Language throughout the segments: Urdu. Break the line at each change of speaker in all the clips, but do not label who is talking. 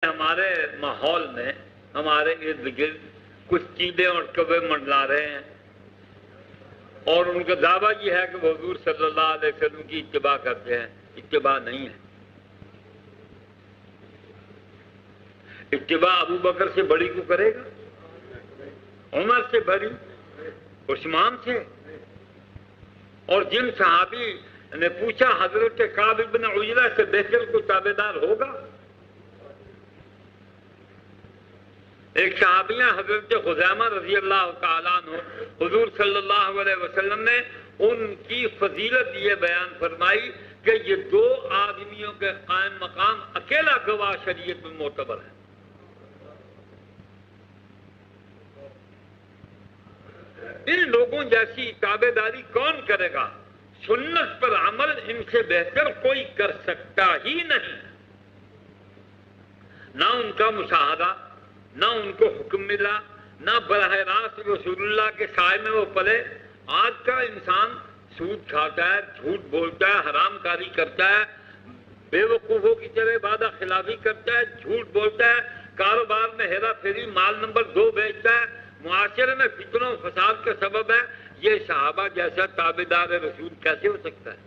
ہمارے ماحول میں ہمارے ارد گرد کچھ کیڑے اور کبے منڈلا رہے ہیں اور ان کا دعویٰ یہ ہے کہ وہ حضور صلی اللہ علیہ وسلم کی اتباع کرتے ہیں. اتباع نہیں ہے. اتباع ابو بکر سے بڑی کو کرے گا؟ عمر سے بڑی؟ عثمان سے؟ اور جن صحابی نے پوچھا حضرت کعب بن عجرہ سے بہتر کو تابع دار ہوگا؟ ایک صحابیہ حضرت خزیمہ رضی اللہ تعالیٰ عنہ حضور صلی اللہ علیہ وسلم نے ان کی فضیلت یہ بیان فرمائی کہ یہ دو آدمیوں کے قائم مقام اکیلا گواہ شریعت میں معتبر ہے. ان لوگوں جیسی تابع داری کون کرے گا؟ سنت پر عمل ان سے بہتر کوئی کر سکتا ہی نہیں. نہ ان کا مشاہدہ، نہ ان کو حکم ملا، نہ براہ راست رسول اللہ کے سائے میں وہ پلے. آج کا انسان سود کھاتا ہے، جھوٹ بولتا ہے، حرام کاری کرتا ہے، بے وقوفوں کی طرح وعدہ خلافی کرتا ہے، جھوٹ بولتا ہے، کاروبار میں ہیرا پھیری، مال نمبر 2 بیچتا ہے، معاشرے میں فتنوں و فساد کا سبب ہے. یہ صحابہ جیسا تابع دار رسول کیسے ہو سکتا ہے؟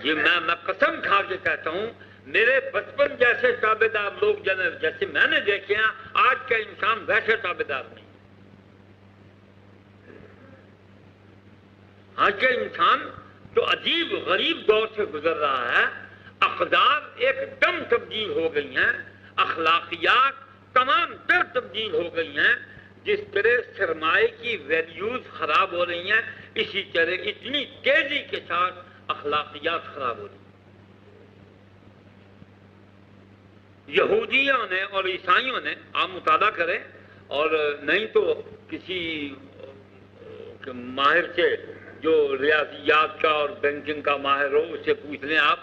یہ میں قسم کھا کے کہتا ہوں، میرے بچپن جیسے تابع دار لوگ جیسے میں نے دیکھے ہیں، آج کا انسان ویسے تابع دار نہیں. آج کا انسان تو عجیب غریب دور سے گزر رہا ہے. اقدار ایک دم تبدیل ہو گئی ہیں، اخلاقیات تمام تر تبدیل ہو گئی ہیں. جس طرح سرمایہ کی ویلیوز خراب ہو رہی ہیں، اسی طرح اتنی تیزی کے ساتھ اخلاقیات خراب ہو رہی ہیں. یہودیوں نے اور عیسائیوں نے، آپ مطالعہ کریں اور نہیں تو کسی ماہر سے جو ریاضیات کا اور بینکنگ کا ماہر ہو اس سے پوچھ لیں آپ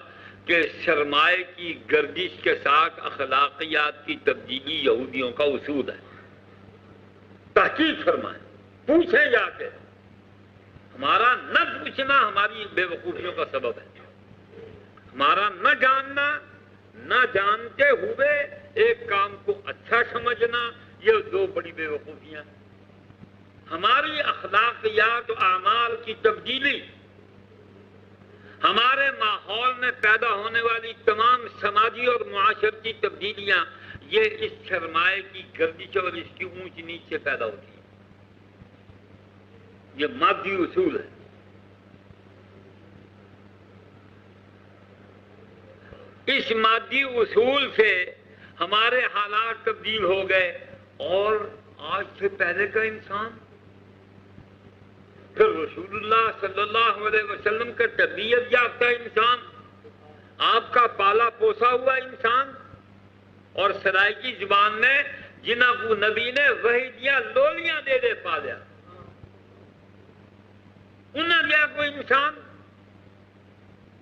کہ سرمایہ کی گردش کے ساتھ اخلاقیات کی تبدیلی یہودیوں کا اصول ہے. تحقیق فرمائیں، پوچھیں جا کے. ہمارا نہ پوچھنا ہماری بے وقوفیوں کا سبب ہے. ہمارا نہ جاننا، نہ جانتے ہوئے ایک کام کو اچھا سمجھنا، یہ دو بڑی بے وقوفیاں. ہماری اخلاقیات و اعمال کی تبدیلی، ہمارے ماحول میں پیدا ہونے والی تمام سماجی اور معاشرتی تبدیلیاں، یہ اس سرمایہ کی گردش اور اس کی اونچ نیچ سے پیدا ہوتی ہیں. یہ مادی اصول ہے. اس مادی اصول سے ہمارے حالات تبدیل ہو گئے. اور آج سے پہلے کا انسان، پھر رسول اللہ صلی اللہ علیہ وسلم کا تربیت یافتہ انسان، آپ کا پالا پوسا ہوا انسان، اور سرائیکی زبان میں جنہاں کو نبی نے وحی دیا لولیاں دے دے پالیا، انہاں دیا کوئی انسان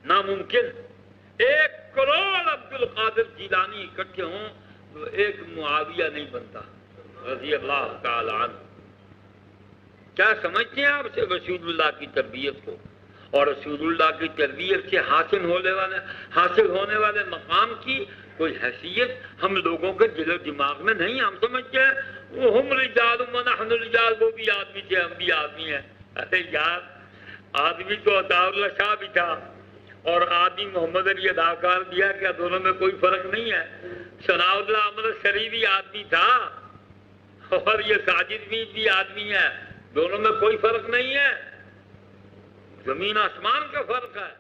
ناممکن. 1 کروڑ عبد القادر جیلانی اکٹھے ہوں تو ایک معاویہ نہیں بنتا رضی اللہ تعالی عنہ. کیا سمجھتے ہیں آپ سے رسول اللہ کی تربیت کو اور رسول اللہ کی تربیت سے حاصل ہونے والے مقام کی کوئی حیثیت ہم لوگوں کے دل و دماغ میں نہیں؟ ہم سمجھتے ہیں وہ ہم رجال و نحن رجال، وہ بھی آدمی تھے، ہم بھی آدمی ہیں. ارے یار، آدمی تو عطا اللہ شاہ بھی تھا اور آدمی محمد علی اداکار دیا، کیا دونوں میں کوئی فرق نہیں ہے؟ ثناء اللہ احمد شریفی آدمی تھا اور یہ ساجد بھی آدمی ہے، دونوں میں کوئی فرق نہیں ہے. زمین آسمان کا فرق ہے.